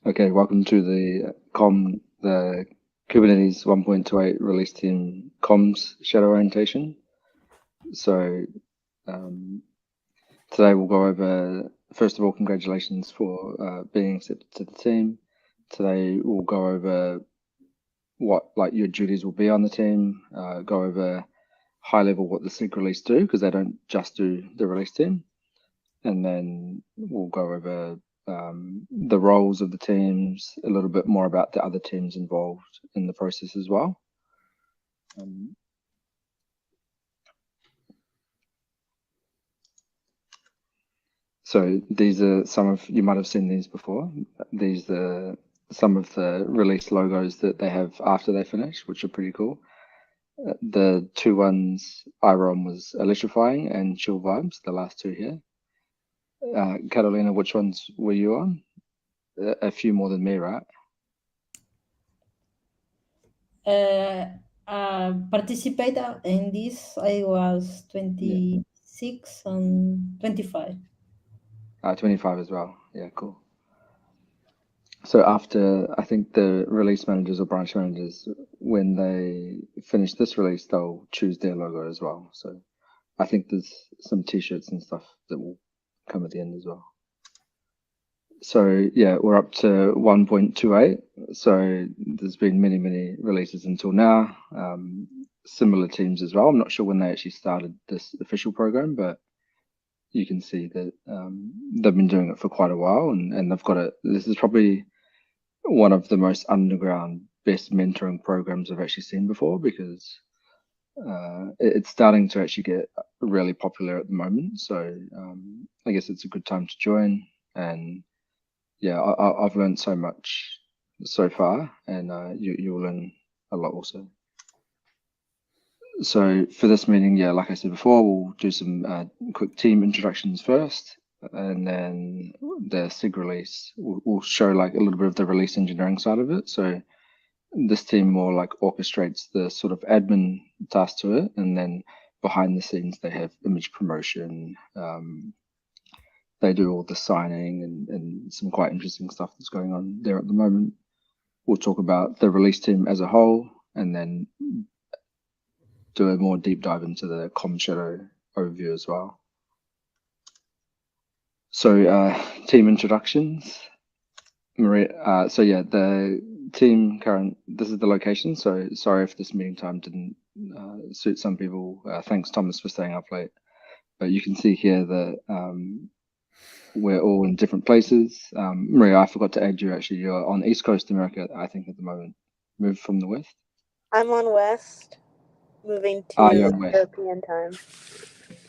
Okay, welcome to the Kubernetes 1.28 release team comms shadow orientation. So today we'll go over, first of all, congratulations for being accepted to the team. Today we'll go over what your duties will be on the team, go over high level what the SIG release do, because they don't just do the release team. And then we'll go over the roles of the teams, a little bit more about the other teams involved in the process as well. So these are some of, you might have seen these before. These are some of the release logos that they have after they finish, which are pretty cool. The two ones IROM was Electrifying and Chill Vibes, the last two here. Catalina, which ones were you on? A few more than me, right? Participated in this, I was 26 and 25. 25 as well. Yeah, cool. So after, I think the release managers or branch managers, when they finish this release, they'll choose their logo as well. So I think there's some t-shirts and stuff that will come at the end as well. So yeah, we're up to 1.28. So there's been many releases until now. Similar teams as well. I'm not sure when they actually started this official program, but you can see that they've been doing it for quite a while, and they've got it. This is probably one of the most underground, best mentoring programs I've actually seen before, because it's starting to actually get really popular at the moment. So I guess it's a good time to join. And yeah, I've learned so much so far, and you'll learn a lot also. So for this meeting, yeah, like I said before, we'll do some quick team introductions first, and then the SIG release will show like a little bit of the release engineering side of it. So this team more like orchestrates the sort of admin task to it, and then behind the scenes they have image promotion. They do all the signing and some quite interesting stuff that's going on there at the moment. We'll talk about the release team as a whole, and then do a more deep dive into the comm shadow overview as well. So team introductions. Maria, so yeah, the team current, this is the location. So sorry if this meeting time didn't suit some people. Thanks, Thomas, for staying up late. But you can see here that we're all in different places. Maria, I forgot to add you actually. You're on East Coast America, I think, at the moment. Moved from the West? I'm on West, moving to European time.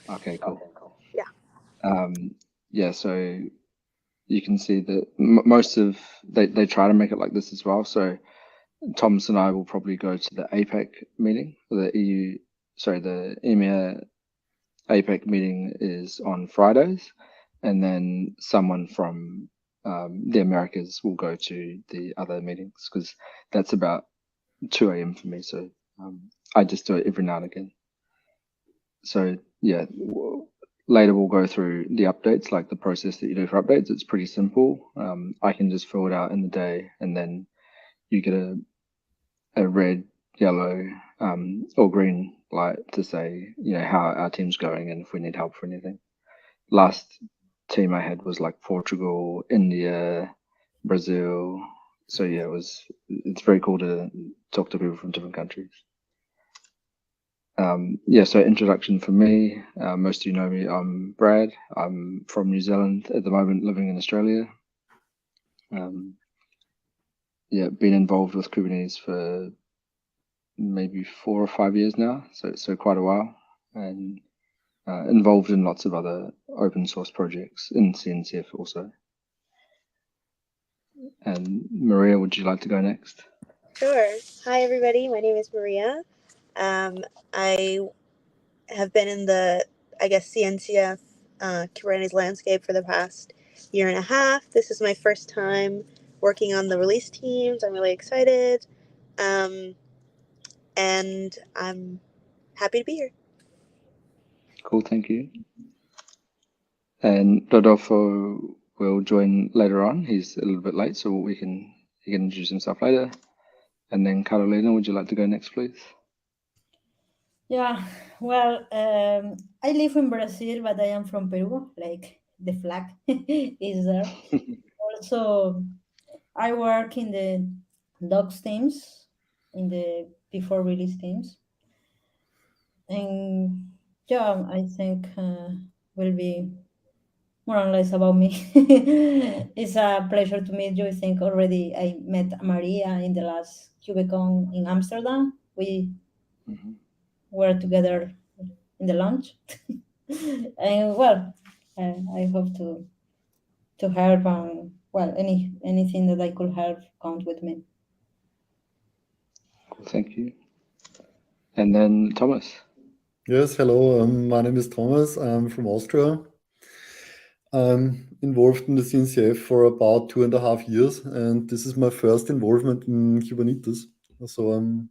Okay, cool. Yeah. Yeah, so you can see that most of, they try to make it like this as well. So Thomas and I will probably go to the APEC meeting, the EMEA APEC meeting is on Fridays, and then someone from the Americas will go to the other meetings, because that's about 2 a.m. for me. So I just do it every now and again. So yeah, later we'll go through the updates, like the process that you do for updates. It's pretty simple. I can just fill it out in the day, and then you get a red, yellow, or green light to say, how our team's going and if we need help for anything. Last team I had was like Portugal, India, Brazil. So yeah, it's very cool to talk to people from different countries. Yeah, so introduction for me. Most of you know me. I'm Brad. I'm from New Zealand at the moment, living in Australia. Yeah, been involved with Kubernetes for maybe 4 or 5 years now, so quite a while, and involved in lots of other open source projects in CNCF also. And Maria, would you like to go next? Sure. Hi, everybody. My name is Maria. I have been in the, CNCF Kubernetes landscape for the past 1.5 years. This is my first time working on the release teams. I'm really excited. And I'm happy to be here. Cool, thank you. And Rodolfo, will join later on. He's a little bit late, so he can introduce himself later. And then Carolina, would you like to go next, please? Yeah, well, I live in Brazil, but I am from Peru, like the flag is there. Also, I work in the docs teams, in the before release teams. And yeah, I think will be more or less about me. It's a pleasure to meet you. I think already I met Maria in the last KubeCon in Amsterdam. We were together in the lunch. And well, I hope to help and well anything that I could help count with me. Thank you. And then Thomas. Yes, hello. My name is Thomas. I'm from Austria. I'm involved in the CNCF for about 2.5 years, and this is my first involvement in Kubernetes. So I'm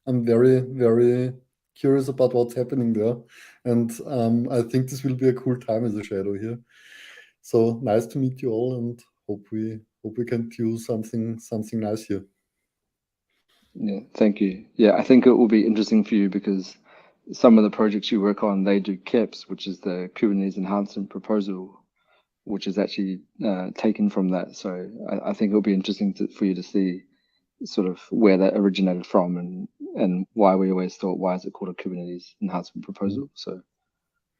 very, very curious about what's happening there, and I think this will be a cool time as a shadow here. So nice to meet you all, and hope we can do something nice here. Yeah, thank you. Yeah, I think it will be interesting for you because some of the projects you work on, they do KEPS, which is the Kubernetes Enhancement Proposal, which is actually taken from that. So I think it'll be interesting for you to see sort of where that originated from and why we always thought, why is it called a Kubernetes Enhancement Proposal? So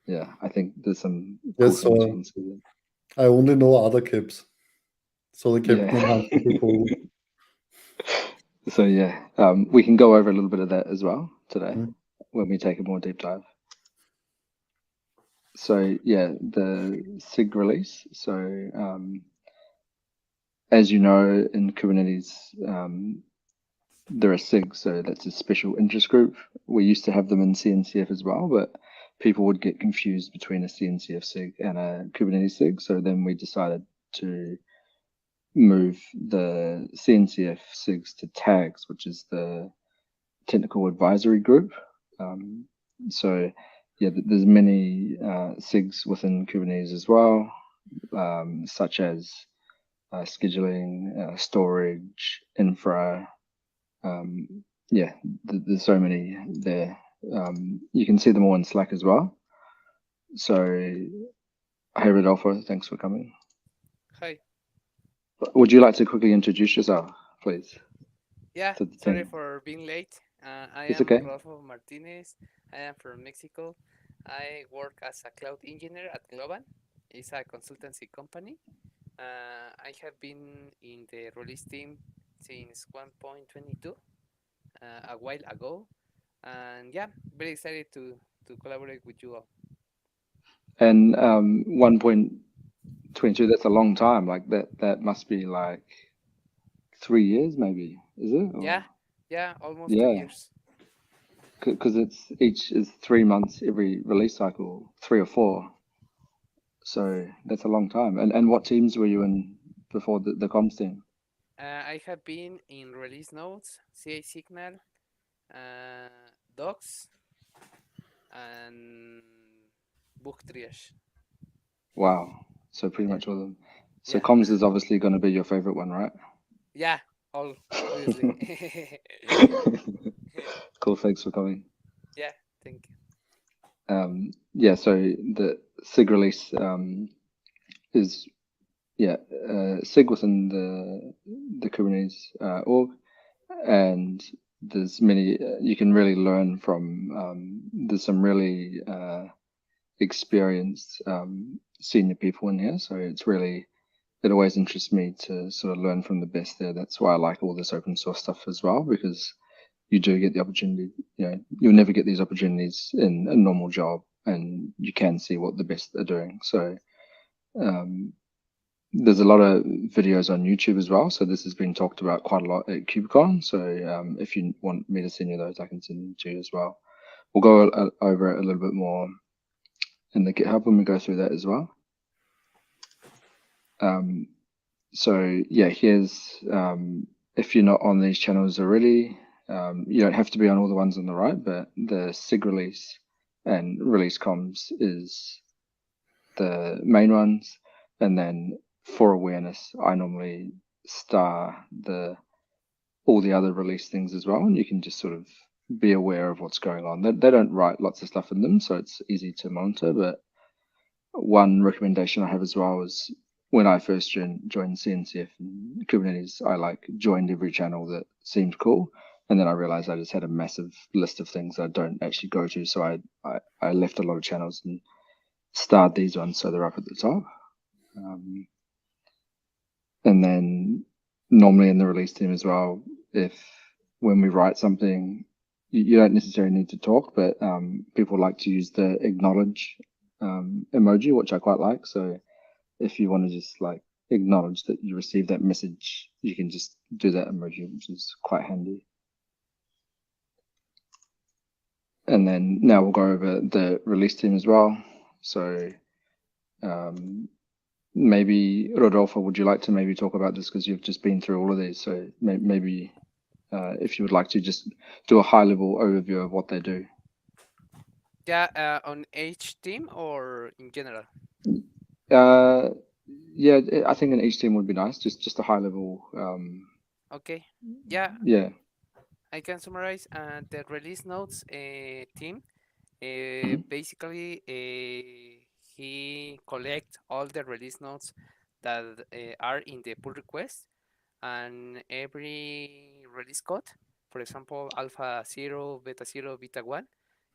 yeah, I think there's some cool Yes, things you can see there. I only know other KEPs, so the KEP Yeah. enhancement proposal. So yeah, we can go over a little bit of that as well today when we take a more deep dive. So yeah, the SIG release. So as you know, in Kubernetes, there are SIGs, so that's a special interest group. We used to have them in CNCF as well, but people would get confused between a CNCF SIG and a Kubernetes SIG. So then we decided to move the CNCF SIGs to tags, which is the technical advisory group. So yeah, there's many SIGs within Kubernetes as well, such as scheduling, storage, infra. Yeah, there's so many there. You can see them all in Slack as well. So, hey Rodolfo, thanks for coming. Hi. Would you like to quickly introduce yourself, please? Yeah, to the sorry team? for being late. I It's am okay. Rodolfo Martínez. I am from Mexico. I work as a cloud engineer at Global. It's a consultancy company. I have been in the release team since 1.22 a while ago. And yeah, very excited to collaborate with you all. And 1.22, that's a long time. Like that must be like 3 years, maybe, is it? Or... Yeah, almost Yeah. 2 years. Because each is 3 months every release cycle, 3 or 4. So that's a long time. And what teams were you in before the comms team? I have been in release notes, CA Signal, docs, and book triage. Wow. So pretty much all of them. So Yeah. comms is obviously going to be your favorite one, right? Yeah, obviously. Cool. Thanks for coming. Yeah, thank you. Yeah, so the SIG release is SIG within the Kubernetes org, and there's many you can really learn from. There's some really experienced senior people in here, so it always interests me to sort of learn from the best there. That's why I like all this open source stuff as well, because you do get the opportunity. You'll never get these opportunities in a normal job, and you can see what the best are doing. So there's a lot of videos on YouTube as well. So this has been talked about quite a lot at KubeCon. So if you want me to send you those, I can send them to you as well. We'll go over it a little bit more in the GitHub when we go through that as well. So yeah, here's if you're not on these channels already, you don't have to be on all the ones on the right, but the SIG release and release comms is the main ones, and then for awareness, I normally star all the other release things as well, and you can just sort of be aware of what's going on. They don't write lots of stuff in them, so it's easy to monitor. But one recommendation I have as well is when I first joined CNCF and Kubernetes, I joined every channel that seemed cool, and then I realized I just had a massive list of things I don't actually go to. So I left a lot of channels and starred these ones so they're up at the top. And then normally in the release team as well, when we write something, you don't necessarily need to talk, but people like to use the acknowledge emoji, which I quite like. So if you want to just acknowledge that you received that message, you can just do that emoji, which is quite handy. And then now we'll go over the release team as well. So maybe Rodolfo, would you like to maybe talk about this, because you've just been through all of these? So maybe if you would like to just do a high-level overview of what they do. Yeah, on each team or in general? Yeah, I think in each team would be nice. Just a high-level. Okay. Yeah. Yeah. I can summarize the release notes team. Basically, he collects all the release notes that are in the pull request, and every release code, for example, alpha 0, beta 0, beta 1,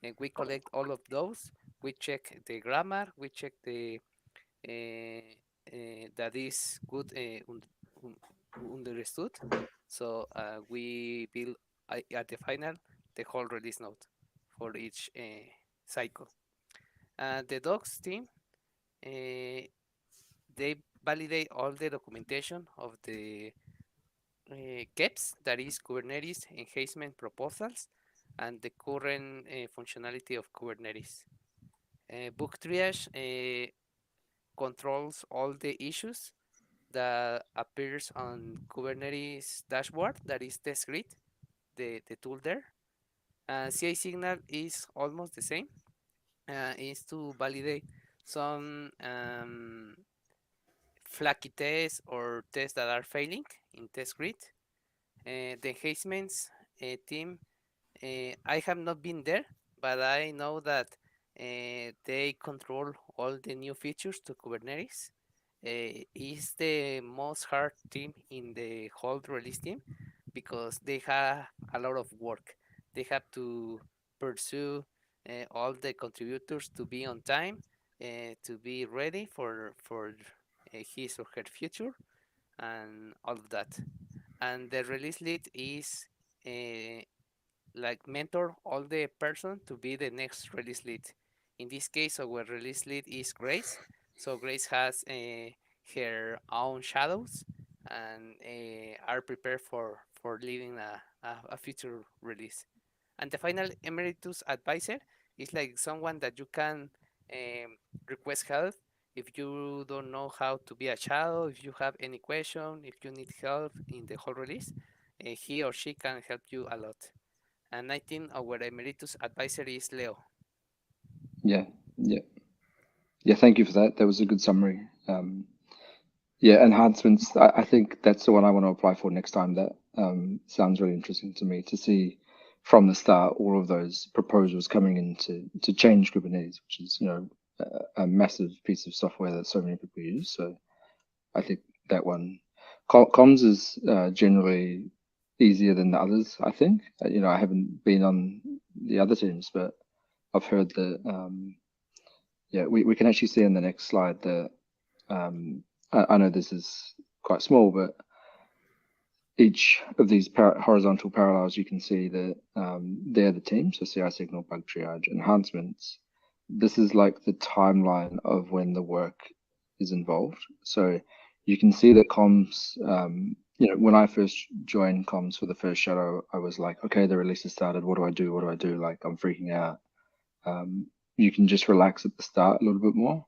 and we collect all of those. We check the grammar, we check the that is good understood. So we build at the final the whole release note for each cycle. The docs team, they validate all the documentation of the KEPs, that is Kubernetes enhancement proposals, and the current functionality of Kubernetes. Book triage controls all the issues that appears on Kubernetes dashboard, that is test grid, the tool there. CI signal is almost the same. Is to validate some flaky tests or tests that are failing in test grid. The enhancements team, I have not been there, but I know that they control all the new features to Kubernetes. Is the most hard team in the whole release team, because they have a lot of work. They have to pursue all the contributors to be on time, to be ready for his or her future, and all of that. And the release lead is mentor all the person to be the next release lead. In this case, our release lead is Grace. So Grace has her own shadows and are prepared for leading a future release. And the final emeritus advisor is like someone that you can request help if you don't know how to be a shadow, if you have any question, if you need help in the whole release, he or she can help you a lot. And I think our emeritus advisor is Leo. Yeah. Thank you for that. That was a good summary. Yeah, enhancements. I think that's the one I want to apply for next time. That sounds really interesting to me, to see from the start all of those proposals coming in to change Kubernetes, which is a massive piece of software that so many people use. So I think that one, comms is generally easier than the others. I think I haven't been on the other teams, but I've heard that we can actually see in the next slide that I know this is quite small, but each of these horizontal parallels, you can see that they're the teams. So CI signal, bug triage, enhancements. This is like the timeline of when the work is involved. So you can see that comms, when I first joined comms for the first shadow, I was like, okay, the release has started. What do I do? What do I do? Like, I'm freaking out. You can just relax at the start a little bit more.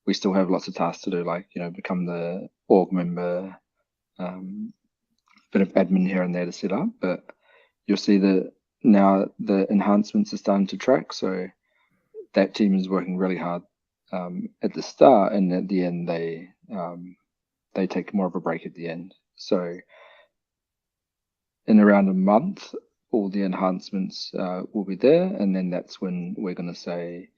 We still have lots of tasks to do, like, become the org member, bit of admin here and there to set up, but you'll see that now the enhancements are starting to track. So that team is working really hard at the start, and at the end they they take more of a break at the end. So in around a month, all the enhancements will be there, and then that's when we're going to say,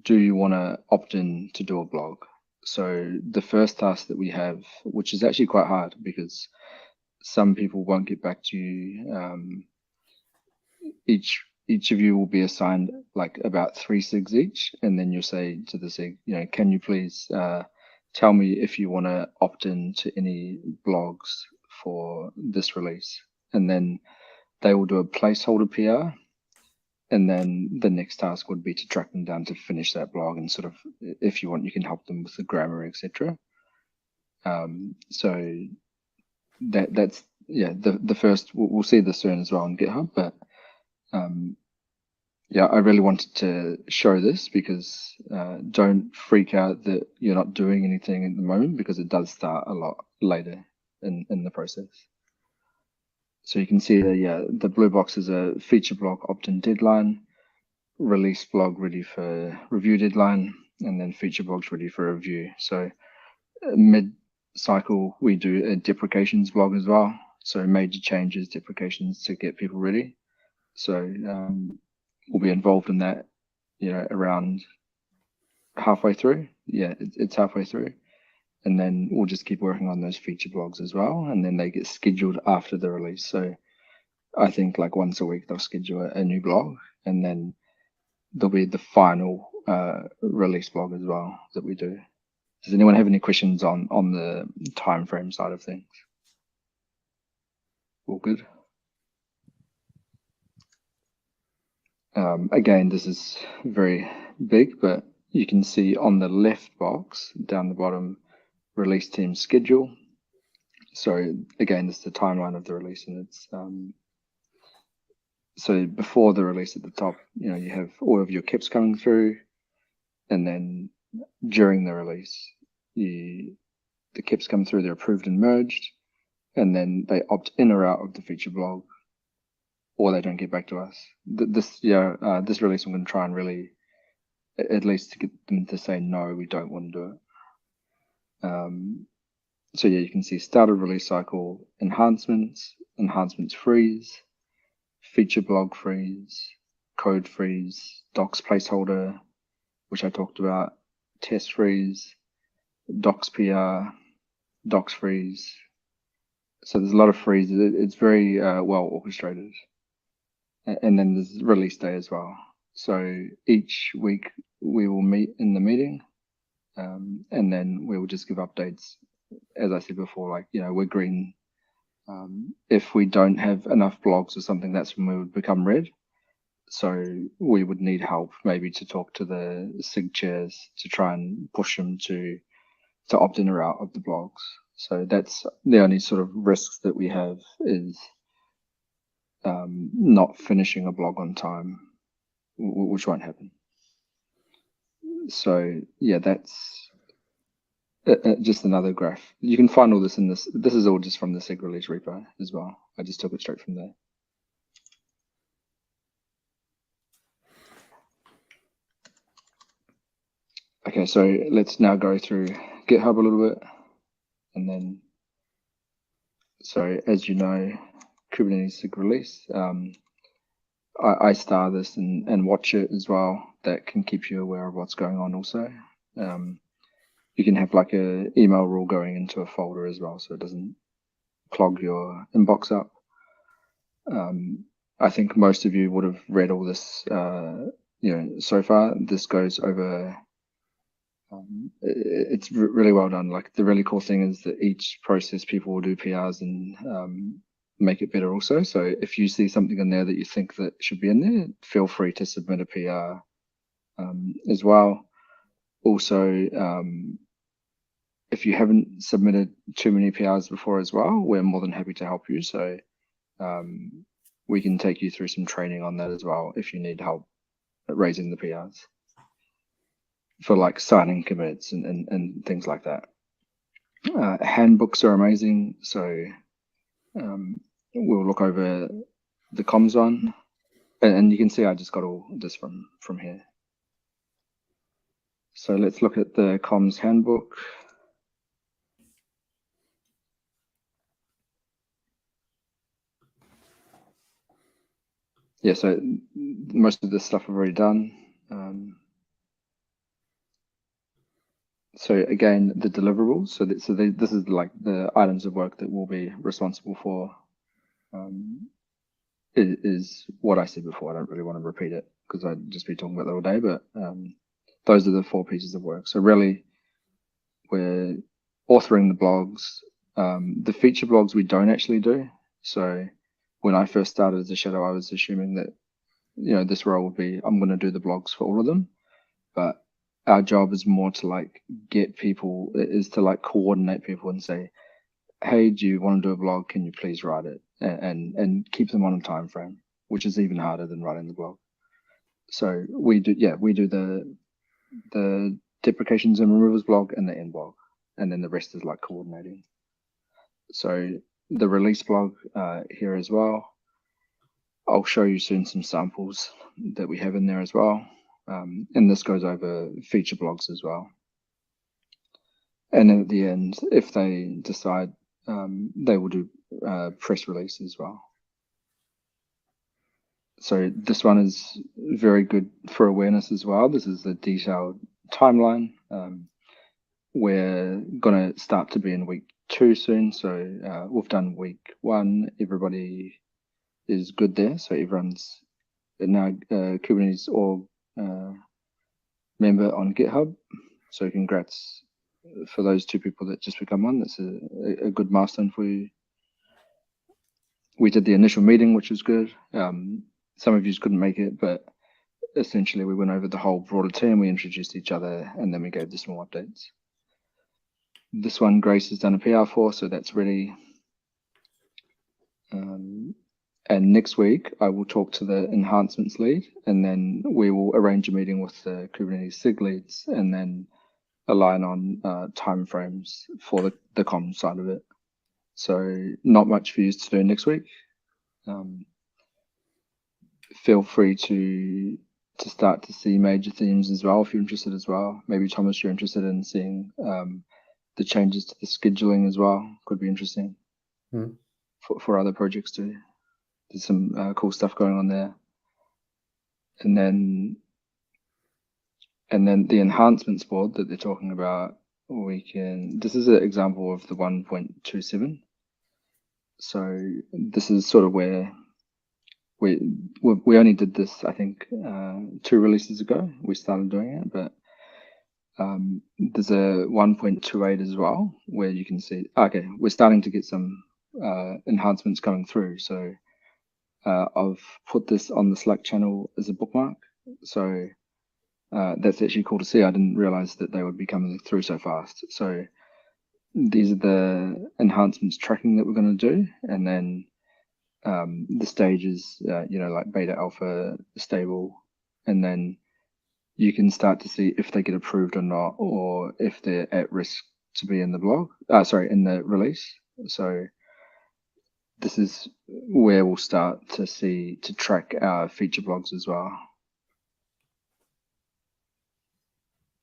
do you want to opt in to do a blog? So the first task that we have, which is actually quite hard because some people won't get back to you. Each of you will be assigned like about 3 SIGs each, and then you'll say to the SIG, can you please tell me if you want to opt in to any blogs for this release, and then they will do a placeholder PR. And then the next task would be to track them down to finish that blog, and sort of, if you want, you can help them with the grammar, etc. So that's the first. We'll see this soon as well on GitHub, but I really wanted to show this because don't freak out that you're not doing anything at the moment, because it does start a lot later in the process. So you can see the blue box is a feature blog opt-in deadline, release blog ready for review deadline, and then feature blogs ready for review. So mid-cycle, we do a deprecations blog as well. So major changes, deprecations to get people ready. So we'll be involved in that, around halfway through. Yeah, it's halfway through. And then we'll just keep working on those feature blogs as well. And then they get scheduled after the release. So I think like once a week, they'll schedule a new blog, and then there'll be the final release blog as well that we do. Does anyone have any questions on the time frame side of things? All good? Again, this is very big, but you can see on the left box down the bottom, release team schedule. So again, this is the timeline of the release, and it's so before the release at the top, you have all of your KEPs coming through, and then during the release, the KEPs come through, they're approved and merged, and then they opt in or out of the feature blog, or they don't get back to us. This release, I'm going to try and really, at least to get them to say, no, we don't want to do it. So you can see started release cycle, enhancements freeze, feature blog freeze, code freeze, docs placeholder, which I talked about, test freeze, docs PR, docs freeze. So there's a lot of freezes. It's very well orchestrated. And then there's release day as well. So each week we will meet in the meeting, and then we will just give updates. As I said before, like, we're green. If we don't have enough blogs or something, that's when we would become red. So we would need help, maybe to talk to the SIG chairs to try and push them to opt in or out of the blogs. So that's the only sort of risks that we have, is not finishing a blog on time, which won't happen. So yeah, that's just another graph. You can find all this in this. This is all just from the SIG release repo as well. I just took it straight from there. Okay, so let's now go through GitHub a little bit, and then, so as you know, Kubernetes SIG release. I star this and watch it as well. That can keep you aware of what's going on also. You can have like a email rule going into a folder as well, so it doesn't clog your inbox up. I think most of you would have read all this, so far. This goes over, it's really well done. Like, the really cool thing is that each process people will do PRs and make it better also. So if you see something in there that you think that should be in there, feel free to submit a PR as well. Also, if you haven't submitted too many PRs before as well, we're more than happy to help you. So we can take you through some training on that as well if you need help at raising the PRs for like signing commits and things like that. Handbooks are amazing. So we'll look over the comms one, and you can see I just got all this from here. So let's look at the comms handbook. yeah, so most of this stuff I've already done. So again, the deliverables. So this is like the items of work that we'll be responsible for. Is what I said before. I don't really want to repeat it because I'd just be talking about that all day. But those are the 4 pieces of work. So really, we're authoring the blogs. The feature blogs we don't actually do. So when I first started as a shadow, I was assuming that this role would be I'm going to do the blogs for all of them, but our job is more to like get people, is to like coordinate people and say, hey, do you want to do a blog? Can you please write it? And keep them on a time frame, which is even harder than writing the blog. So we do the deprecations and removals blog and the end blog, and then the rest is like coordinating. So the release blog here as well. I'll show you soon some samples that we have in there as well. And this goes over feature blogs as well. And at the end, if they decide, they will do press release as well. So this one is very good for awareness as well. This is the detailed timeline. We're going to start to be in week 2 soon. So we've done week 1. Everybody is good there. So everyone's now Kubernetes org member on GitHub. So congrats for those 2 people that just become one. That's a good milestone for you. We did the initial meeting, which was good. Some of you couldn't make it, but essentially we went over the whole broader team. We introduced each other, and then we gave the small updates. This one, Grace has done a PR for, so that's ready. And next week, I will talk to the enhancements lead, and then we will arrange a meeting with the Kubernetes SIG leads, and then align on timeframes for the comms side of it. So not much for you to do next week. Feel free to start to see major themes as well if you're interested as well. Maybe Thomas, you're interested in seeing the changes to the scheduling as well. Could be interesting for other projects too. There's some cool stuff going on there. And then the enhancements board that they're talking about, this is an example of the 1.27. So this is sort of where we only did this, I think, 2 releases ago. We started doing it, but there's a 1.28 as well, where you can see, okay, we're starting to get some enhancements coming through. So I've put this on the Slack channel as a bookmark. So that's actually cool to see. I didn't realize that they would be coming through so fast. So these are the enhancements tracking that we're going to do. And then the stages, like beta, alpha, stable, and then you can start to see if they get approved or not, or if they're at risk to be in the blog, in the release. So this is where we'll start to track our feature blogs as well.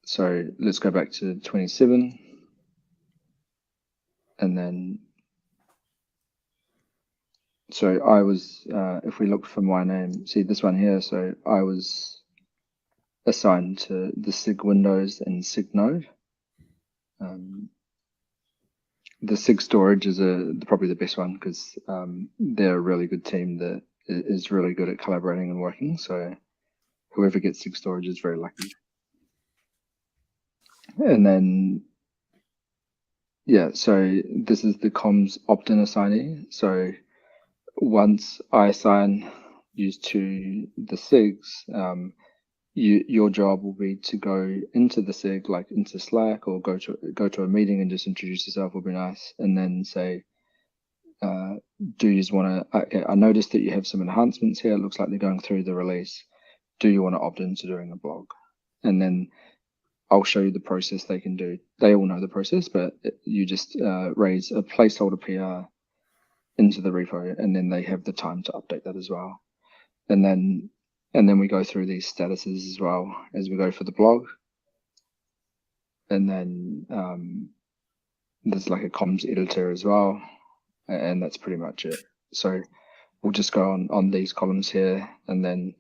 So let's go back to 27. And then, so I was, if we look for my name, see this one here. So I was assigned to the SIG Windows and SIG Node. The SIG storage is probably the best one because they're a really good team that is really good at collaborating and working. So whoever gets SIG storage is very lucky. And then, yeah, so this is the comms opt-in assignee. So once I assign you to the SIGs, your job will be to go into the SIG, like into Slack, or go to a meeting and just introduce yourself. Would be nice, and then say, do you just want to? Okay, I noticed that you have some enhancements here. It looks like they're going through the release. Do you want to opt into doing a blog? And then I'll show you the process they can do. They all know the process, but you just raise a placeholder PR into the repo, and then they have the time to update that as well. And then we go through these statuses as well as we go for the blog. And then there's like a comms editor as well. And that's pretty much it. So we'll just go on these columns here, and then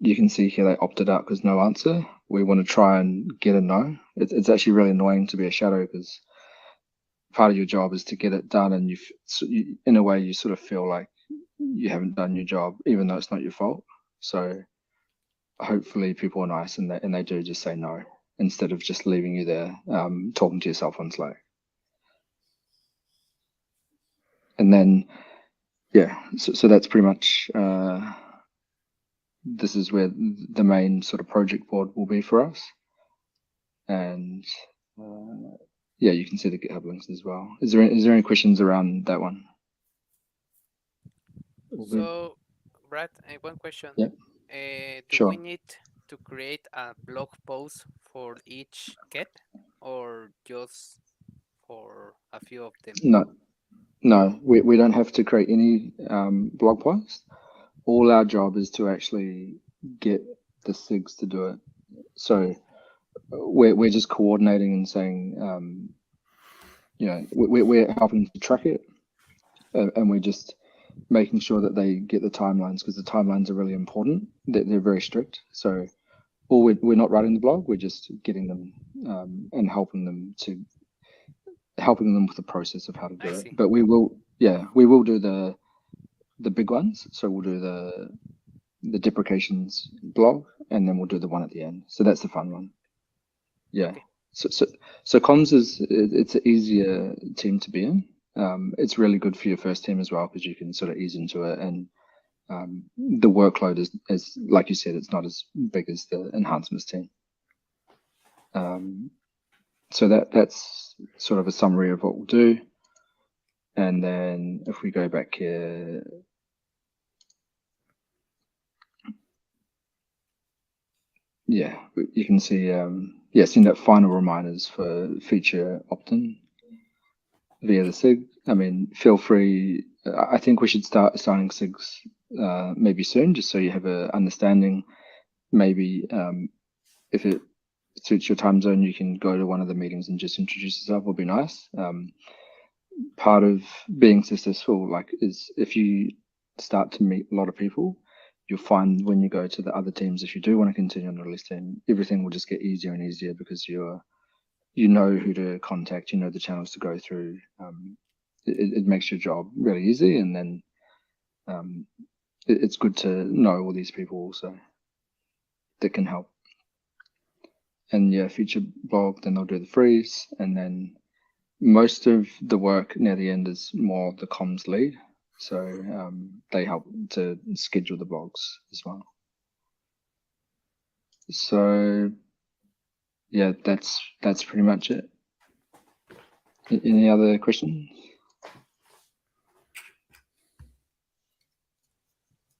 you can see here they opted out because no answer. We want to try and get a no. It's actually really annoying to be a shadow because part of your job is to get it done, and you in a way you sort of feel like you haven't done your job even though it's not your fault. So hopefully people are nice and they do just say no instead of just leaving you there talking to yourself on Slack. And then so that's pretty much this is where the main sort of project board will be for us. And you can see the GitHub links as well. Is there any questions around that one? So, Brad, one question. Yeah. Do we need to create a blog post for each get, or just for a few of them? No, we don't have to create any blog post. All our job is to actually get the SIGs to do it. So we're just coordinating and saying, we're helping to track it, and we're just making sure that they get the timelines, because the timelines are really important. They're very strict. So we're not writing the blog, we're just getting them and helping them with the process of how to do it. But we will do the big ones. So we'll do the deprecations blog, and then we'll do the one at the end. So that's the fun one. Yeah. Okay. So comms it's an easier team to be in. It's really good for your first team as well because you can sort of ease into it, and the workload is like you said, it's not as big as the enhancements team. So that's sort of a summary of what we'll do. And then if we go back here, you can see send out final reminders for feature opt-in via the SIG. I mean, feel free. I think we should start assigning SIGs maybe soon, just so you have a understanding. Maybe if it suits your time zone, you can go to one of the meetings and just introduce yourself. Would be nice. Part of being successful, is if you start to meet a lot of people, you'll find when you go to the other teams, if you do want to continue on the release team, everything will just get easier and easier because you know who to contact, you know the channels to go through. It makes your job really easy, and then it's good to know all these people also that can help. And feature blog, then they'll do the freeze, and then most of the work near the end is more the comms lead. So they help to schedule the blogs as well. So that's pretty much it. Any other questions?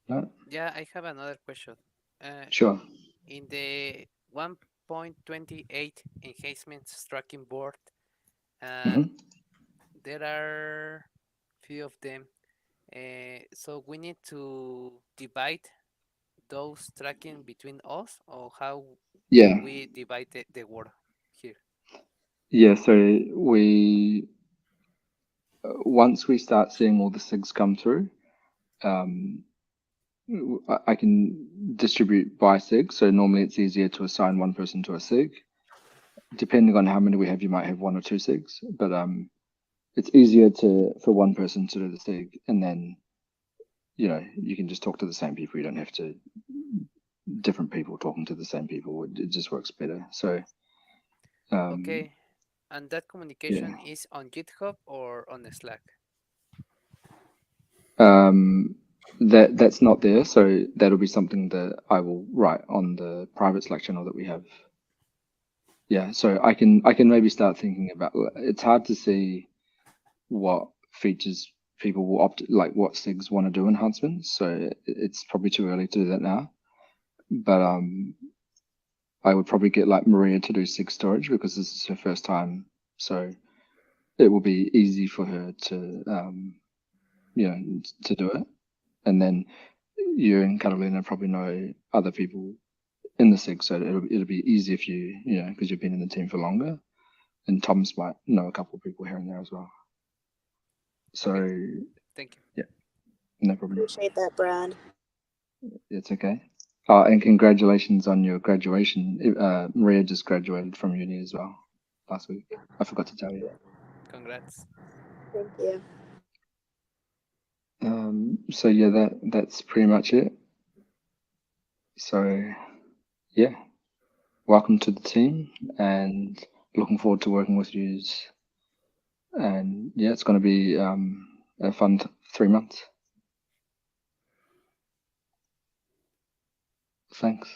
No? Yeah, I have another question. Sure. In the 1.28 enhancements tracking board, there are few of them. So we need to divide those tracking between us, or how we divide the work here? Yeah, so we once we start seeing all the SIGs come through, I can distribute by SIG. So normally it's easier to assign one person to a SIG. Depending on how many we have, you might have one or two SIGs, but it's easier for one person to do the SIG, and then you can just talk to the same people. You don't have to different people talking to the same people. It just works better. So okay, and that communication is on GitHub or on Slack? That's not there, so that'll be something that I will write on the private Slack channel that we have. Yeah, so I can maybe start thinking about. It's hard to see what features people will opt, like what SIGs want to do enhancements. So it's probably too early to do that now. But I would probably get like Maria to do SIG storage because this is her first time. So it will be easy for her to to do it. And then you and Catalina probably know other people in the SIG, so it'll be easier for you, because you've been in the team for longer. And Thomas might know a couple of people here and there as well. So okay. Thank you. Yeah. No problem. Appreciate that, Brad. It's okay. Oh, and congratulations on your graduation. Maria just graduated from uni as well last week. I forgot to tell you. Congrats. Thank you. So yeah, that's pretty much it. So yeah, welcome to the team, and looking forward to working with you. And yeah, it's going to be a fun 3 months. Thanks.